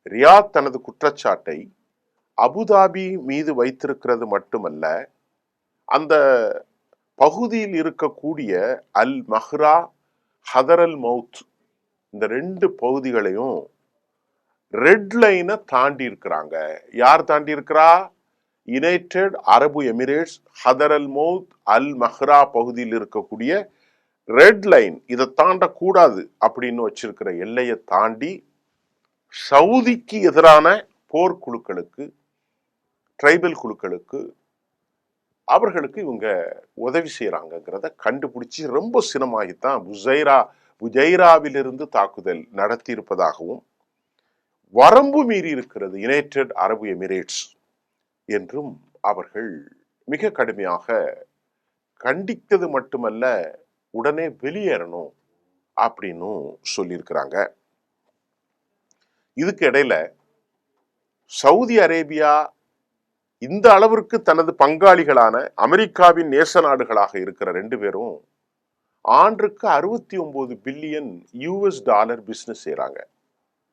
Riyadh தனது குற்றச்சாட்டை Abu Dhabi மீது வைத்திருக்கிறது மட்டுமல்ல, அந்த பகுதியில் இருக்கக்கூடிய அல் மஹ்ரா, ஹதர் அல் மவுத், இந்த 2 பகுதிகளையும் ரெட் லைனை தாண்டி இருக்கிறாங்க. யார் தாண்டி இருக்கிறா? யுனைடெட் அரபு எமிரேட்ஸ், ஹதர் அல் மவுத், அல் மஹ்ரா பகுதியில் இருக்கக்கூடிய ரெட் லைன், இதை தாண்டக்கூடாது அப்படின்னு வச்சிருக்கிற எல்லையை தாண்டி சவுதிக்கு எதிரான போர்க்குழுக்களுக்கு, ட்ரைபல் குழுக்களுக்கு, அவர்களுக்கு இவங்க உதவி செய்யறாங்கிறத கண்டுபிடிச்சு ரொம்ப சினமாகித்தான் புஜைராவிலிருந்து தாக்குதல் நடத்தி இருப்பதாகவும், வரம்பு மீறி இருக்கிறது யுனைடெட் அரபு எமிரேட்ஸ் என்றும் அவர்கள் மிக கடுமையாக கண்டித்தது மட்டுமல்ல, உடனே வெளியேறணும் அப்படின்னு சொல்லியிருக்கிறாங்க. இதுக்கு இடையில சவுதி அரேபியா இந்த அளவிற்கு தனது பங்காளிகளான அமெரிக்காவின் நேச நாடுகளாக இருக்கிற 2 பேரும் ஆண்டுக்கு $69 பில்லியன் பிசினஸ் செய்யறாங்க.